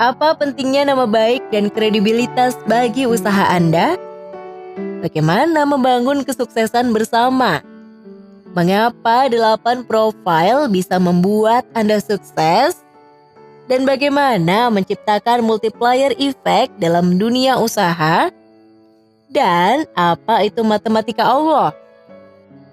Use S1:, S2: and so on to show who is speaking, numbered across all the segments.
S1: Apa pentingnya nama baik dan kredibilitas bagi usaha Anda? Bagaimana membangun kesuksesan bersama? Mengapa 8 profil bisa membuat Anda sukses? Dan bagaimana menciptakan multiplier effect dalam dunia usaha? Dan apa itu matematika Allah?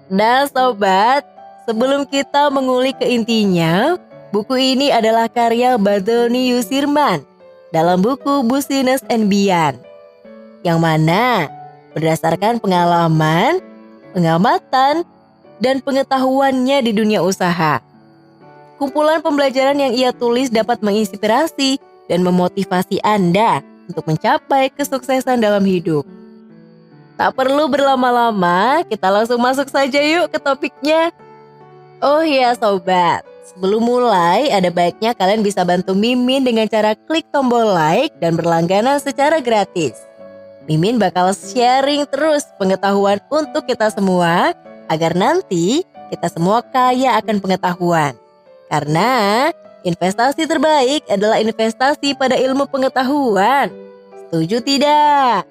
S1: Nah sobat, sebelum kita mengulik ke intinya, buku ini adalah karya Badoni Yusirman dalam buku Business and Beyond, yang mana berdasarkan pengalaman, pengamatan, dan pengetahuannya di dunia usaha. Kumpulan pembelajaran yang ia tulis dapat menginspirasi dan memotivasi Anda untuk mencapai kesuksesan dalam hidup. Tak perlu berlama-lama, kita langsung masuk saja yuk ke topiknya. Oh iya sobat, sebelum mulai ada baiknya kalian bisa bantu Mimin dengan cara klik tombol like dan berlangganan secara gratis. Mimin bakal sharing terus pengetahuan untuk kita semua agar nanti kita semua kaya akan pengetahuan. Karena investasi terbaik adalah investasi pada ilmu pengetahuan. Setuju tidak?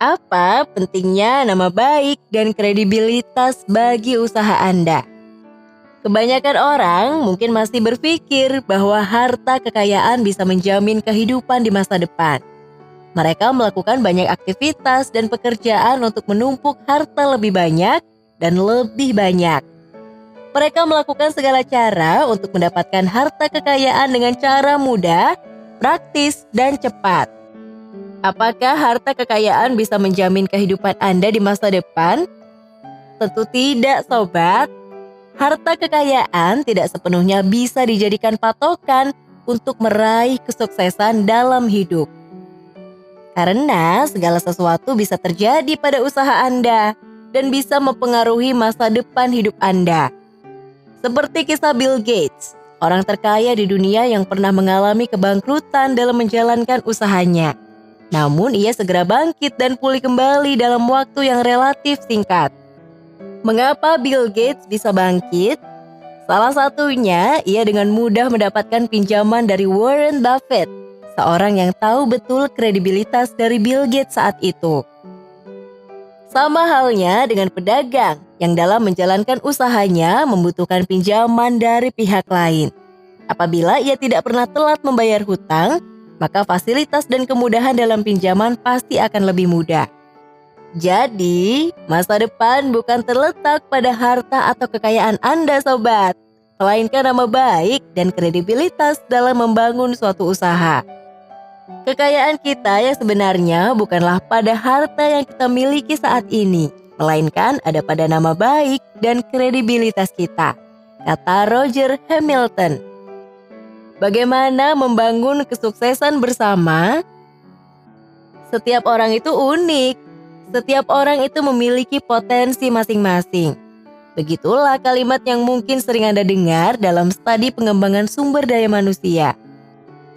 S1: Apa pentingnya nama baik dan kredibilitas bagi usaha Anda? Kebanyakan orang mungkin masih berpikir bahwa harta kekayaan bisa menjamin kehidupan di masa depan. Mereka melakukan banyak aktivitas dan pekerjaan untuk menumpuk harta lebih banyak dan lebih banyak. Mereka melakukan segala cara untuk mendapatkan harta kekayaan dengan cara mudah, praktis, dan cepat. Apakah harta kekayaan bisa menjamin kehidupan Anda di masa depan? Tentu tidak, sobat. Harta kekayaan tidak sepenuhnya bisa dijadikan patokan untuk meraih kesuksesan dalam hidup. Karena segala sesuatu bisa terjadi pada usaha Anda dan bisa mempengaruhi masa depan hidup Anda. Seperti kisah Bill Gates, orang terkaya di dunia yang pernah mengalami kebangkrutan dalam menjalankan usahanya. Namun ia segera bangkit dan pulih kembali dalam waktu yang relatif singkat. Mengapa Bill Gates bisa bangkit? Salah satunya, ia dengan mudah mendapatkan pinjaman dari Warren Buffett, seorang yang tahu betul kredibilitas dari Bill Gates saat itu. Sama halnya dengan pedagang yang dalam menjalankan usahanya membutuhkan pinjaman dari pihak lain. Apabila ia tidak pernah telat membayar hutang, maka fasilitas dan kemudahan dalam pinjaman pasti akan lebih mudah. Jadi, masa depan bukan terletak pada harta atau kekayaan Anda, sobat, melainkan nama baik dan kredibilitas dalam membangun suatu usaha. Kekayaan kita yang sebenarnya bukanlah pada harta yang kita miliki saat ini, melainkan ada pada nama baik dan kredibilitas kita, kata Roger Hamilton. Bagaimana membangun kesuksesan bersama? Setiap orang itu unik. Setiap orang itu memiliki potensi masing-masing. Begitulah kalimat yang mungkin sering Anda dengar dalam studi pengembangan sumber daya manusia.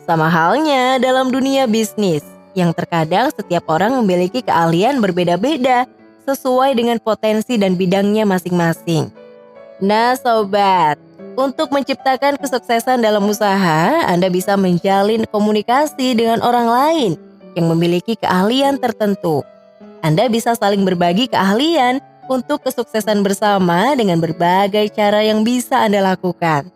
S1: Sama halnya dalam dunia bisnis, yang terkadang setiap orang memiliki keahlian berbeda-beda sesuai dengan potensi dan bidangnya masing-masing. Nah sobat, untuk menciptakan kesuksesan dalam usaha, Anda bisa menjalin komunikasi dengan orang lain yang memiliki keahlian tertentu. Anda bisa saling berbagi keahlian untuk kesuksesan bersama dengan berbagai cara yang bisa Anda lakukan.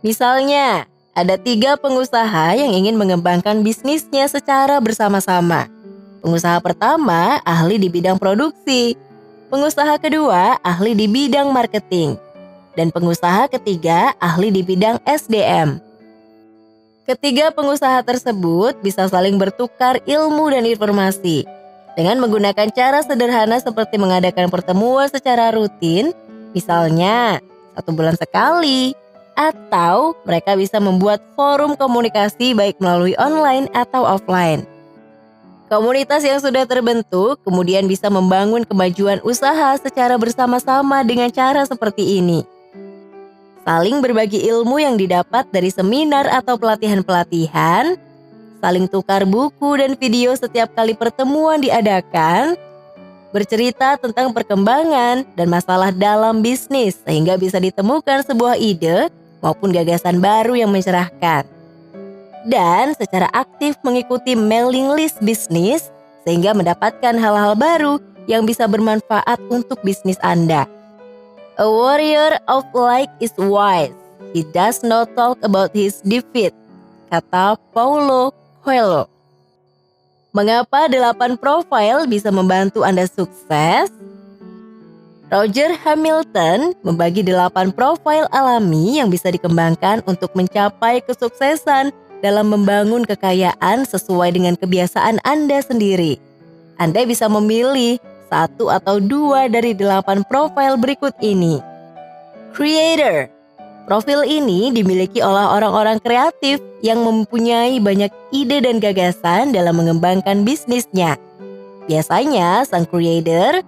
S1: Misalnya, ada 3 pengusaha yang ingin mengembangkan bisnisnya secara bersama-sama. Pengusaha pertama ahli di bidang produksi, pengusaha kedua ahli di bidang marketing, dan pengusaha ketiga ahli di bidang SDM. Ketiga pengusaha tersebut bisa saling bertukar ilmu dan informasi dengan menggunakan cara sederhana seperti mengadakan pertemuan secara rutin, misalnya 1 bulan sekali, atau mereka bisa membuat forum komunikasi baik melalui online atau offline. Komunitas yang sudah terbentuk kemudian bisa membangun kemajuan usaha secara bersama-sama dengan cara seperti ini. Saling berbagi ilmu yang didapat dari seminar atau pelatihan-pelatihan, saling tukar buku dan video setiap kali pertemuan diadakan, bercerita tentang perkembangan dan masalah dalam bisnis sehingga bisa ditemukan sebuah ide maupun gagasan baru yang mencerahkan. dan secara aktif mengikuti mailing list bisnis sehingga mendapatkan hal-hal baru yang bisa bermanfaat untuk bisnis Anda. A warrior of light is wise. He does not talk about his defeat, kata Paulo Coelho. Mengapa 8 profil bisa membantu Anda sukses? Roger Hamilton membagi 8 profil alami yang bisa dikembangkan untuk mencapai kesuksesan dalam membangun kekayaan sesuai dengan kebiasaan Anda sendiri. Anda bisa memilih 1 atau 2 dari 8 profil berikut ini. Creator. Profil ini dimiliki oleh orang-orang kreatif yang mempunyai banyak ide dan gagasan dalam mengembangkan bisnisnya. Biasanya sang creator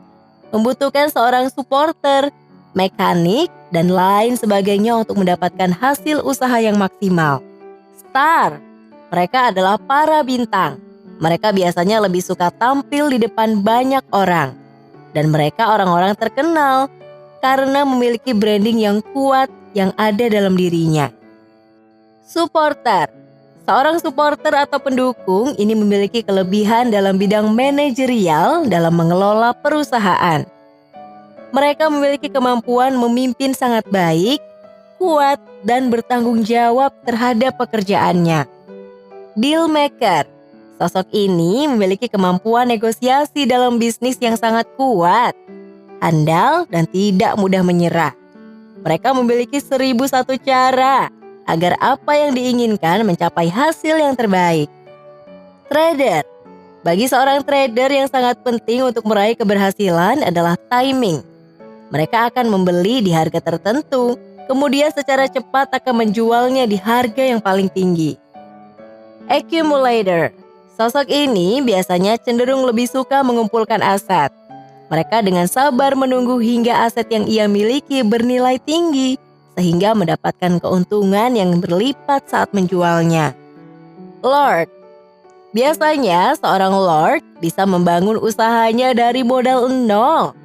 S1: membutuhkan seorang supporter, mekanik, dan lain sebagainya untuk mendapatkan hasil usaha yang maksimal. Star. Mereka adalah para bintang. Mereka biasanya lebih suka tampil di depan banyak orang. Dan mereka orang-orang terkenal karena memiliki branding yang kuat yang ada dalam dirinya. Supporter. Seorang supporter atau pendukung ini memiliki kelebihan dalam bidang manajerial dalam mengelola perusahaan. Mereka memiliki kemampuan memimpin sangat baik, kuat, dan bertanggung jawab terhadap pekerjaannya. Deal maker. Sosok ini memiliki kemampuan negosiasi dalam bisnis yang sangat kuat, handal, dan tidak mudah menyerah. Mereka memiliki 1001 cara agar apa yang diinginkan mencapai hasil yang terbaik. Trader. Bagi seorang trader yang sangat penting untuk meraih keberhasilan adalah timing. Mereka akan membeli di harga tertentu, kemudian secara cepat akan menjualnya di harga yang paling tinggi. Accumulator. Sosok ini biasanya cenderung lebih suka mengumpulkan aset. Mereka dengan sabar menunggu hingga aset yang ia miliki bernilai tinggi, sehingga mendapatkan keuntungan yang berlipat saat menjualnya. Lord. Biasanya seorang lord bisa membangun usahanya dari modal nol.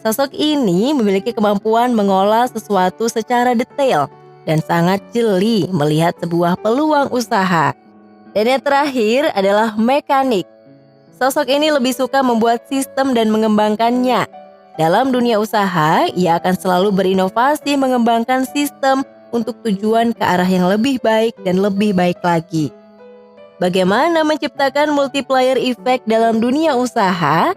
S1: Sosok ini memiliki kemampuan mengolah sesuatu secara detail dan sangat jeli melihat sebuah peluang usaha. Dan yang terakhir adalah mekanik. Sosok ini lebih suka membuat sistem dan mengembangkannya. Dalam dunia usaha, ia akan selalu berinovasi mengembangkan sistem untuk tujuan ke arah yang lebih baik dan lebih baik lagi. Bagaimana menciptakan multiplier effect dalam dunia usaha?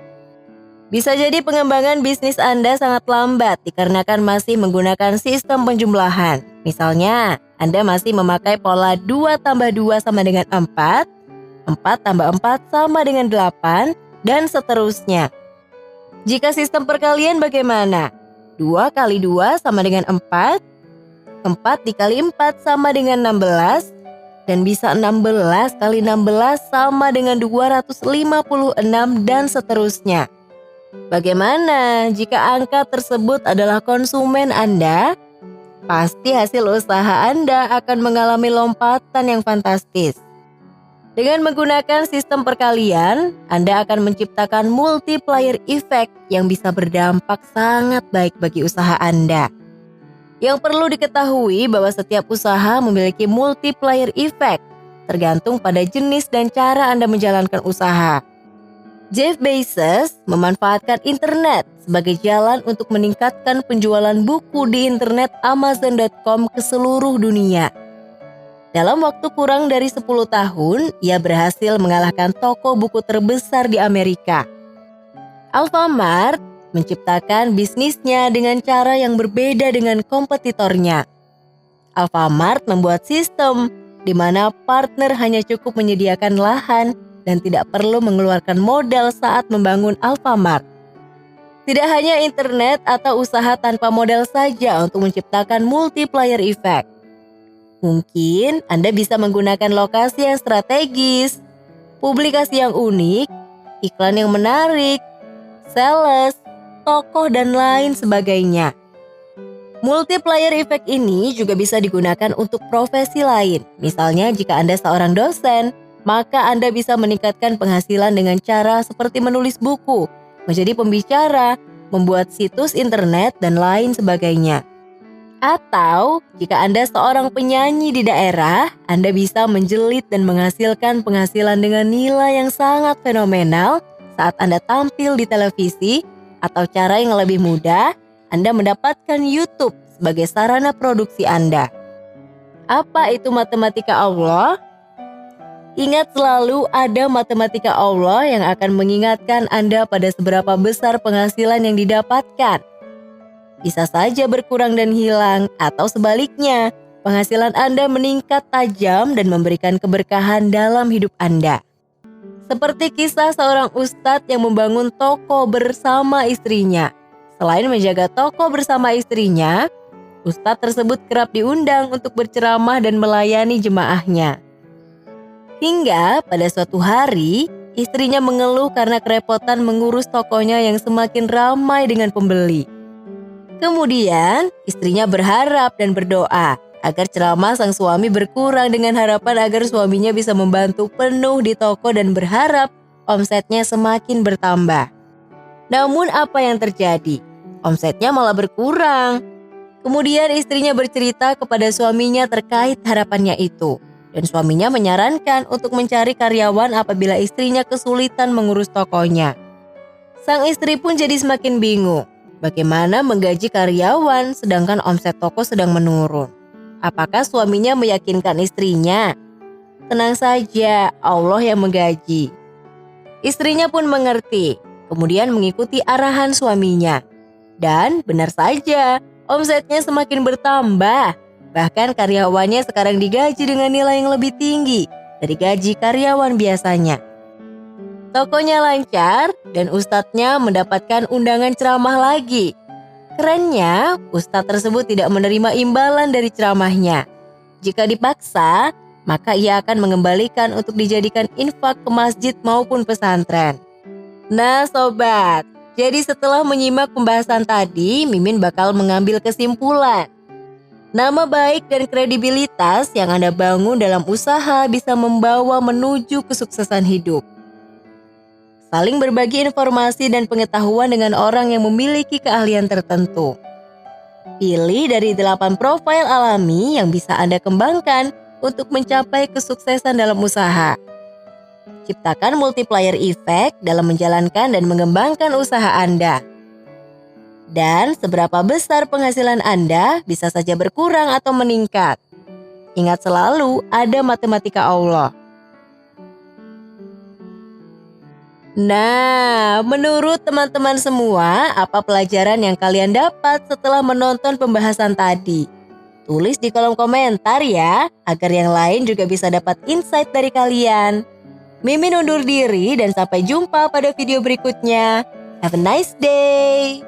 S1: Bisa jadi pengembangan bisnis Anda sangat lambat dikarenakan masih menggunakan sistem penjumlahan. Misalnya, Anda masih memakai pola 2 tambah 2 sama dengan 4, 4 tambah 4 sama dengan 8, dan seterusnya. Jika sistem perkalian bagaimana? 2 kali 2 sama dengan 4, 4 dikali 4 sama dengan 16, dan bisa 16 kali 16 sama dengan 256 dan seterusnya. Bagaimana jika angka tersebut adalah konsumen Anda? Pasti hasil usaha Anda akan mengalami lompatan yang fantastis. Dengan menggunakan sistem perkalian, Anda akan menciptakan multiplier effect yang bisa berdampak sangat baik bagi usaha Anda. Yang perlu diketahui bahwa setiap usaha memiliki multiplier effect, tergantung pada jenis dan cara Anda menjalankan usaha. Jeff Bezos memanfaatkan internet sebagai jalan untuk meningkatkan penjualan buku di internet Amazon.com ke seluruh dunia. Dalam waktu kurang dari 10 tahun, ia berhasil mengalahkan toko buku terbesar di Amerika. Alfamart menciptakan bisnisnya dengan cara yang berbeda dengan kompetitornya. Alfamart membuat sistem di mana partner hanya cukup menyediakan lahan dan tidak perlu mengeluarkan modal saat membangun Alfamart. Tidak hanya internet atau usaha tanpa modal saja untuk menciptakan multiplier effect. Mungkin Anda bisa menggunakan lokasi yang strategis, publikasi yang unik, iklan yang menarik, sales, tokoh, dan lain sebagainya. Multiplier effect ini juga bisa digunakan untuk profesi lain. Misalnya jika Anda seorang dosen, maka Anda bisa meningkatkan penghasilan dengan cara seperti menulis buku, menjadi pembicara, membuat situs internet, dan lain sebagainya. Atau jika Anda seorang penyanyi di daerah, Anda bisa menjelit dan menghasilkan penghasilan dengan nilai yang sangat fenomenal saat Anda tampil di televisi, atau cara yang lebih mudah, Anda mendapatkan YouTube sebagai sarana produksi Anda. Apa itu matematika Allah? Ingat selalu ada matematika Allah yang akan mengingatkan Anda pada seberapa besar penghasilan yang didapatkan. Bisa saja berkurang dan hilang, atau sebaliknya, penghasilan Anda meningkat tajam dan memberikan keberkahan dalam hidup Anda. Seperti kisah seorang ustadz yang membangun toko bersama istrinya. Selain menjaga toko bersama istrinya, ustadz tersebut kerap diundang untuk berceramah dan melayani jemaahnya. Hingga pada suatu hari, istrinya mengeluh karena kerepotan mengurus tokonya yang semakin ramai dengan pembeli. Kemudian, istrinya berharap dan berdoa agar ceramah sang suami berkurang dengan harapan agar suaminya bisa membantu penuh di toko dan berharap omsetnya semakin bertambah. Namun apa yang terjadi? Omsetnya malah berkurang. Kemudian istrinya bercerita kepada suaminya terkait harapannya itu. Dan suaminya menyarankan untuk mencari karyawan apabila istrinya kesulitan mengurus tokonya. Sang istri pun jadi semakin bingung. Bagaimana menggaji karyawan sedangkan omset toko sedang menurun? Apakah suaminya meyakinkan istrinya? Tenang saja, Allah yang menggaji. Istrinya pun mengerti, kemudian mengikuti arahan suaminya. Dan benar saja, omsetnya semakin bertambah. Bahkan karyawannya sekarang digaji dengan nilai yang lebih tinggi dari gaji karyawan biasanya. Tokonya lancar dan ustadznya mendapatkan undangan ceramah lagi. Kerennya, ustadz tersebut tidak menerima imbalan dari ceramahnya. Jika dipaksa, maka ia akan mengembalikan untuk dijadikan infak ke masjid maupun pesantren. Nah sobat, jadi setelah menyimak pembahasan tadi, Mimin bakal mengambil kesimpulan. Nama baik dan kredibilitas yang Anda bangun dalam usaha bisa membawa menuju kesuksesan hidup. Saling berbagi informasi dan pengetahuan dengan orang yang memiliki keahlian tertentu. Pilih dari 8 profil alami yang bisa Anda kembangkan untuk mencapai kesuksesan dalam usaha. Ciptakan multiplier effect dalam menjalankan dan mengembangkan usaha Anda. Dan seberapa besar penghasilan Anda bisa saja berkurang atau meningkat. Ingat selalu ada matematika Allah. Nah, menurut teman-teman semua, apa pelajaran yang kalian dapat setelah menonton pembahasan tadi? Tulis di kolom komentar ya, agar yang lain juga bisa dapat insight dari kalian. Mimin undur diri dan sampai jumpa pada video berikutnya. Have a nice day!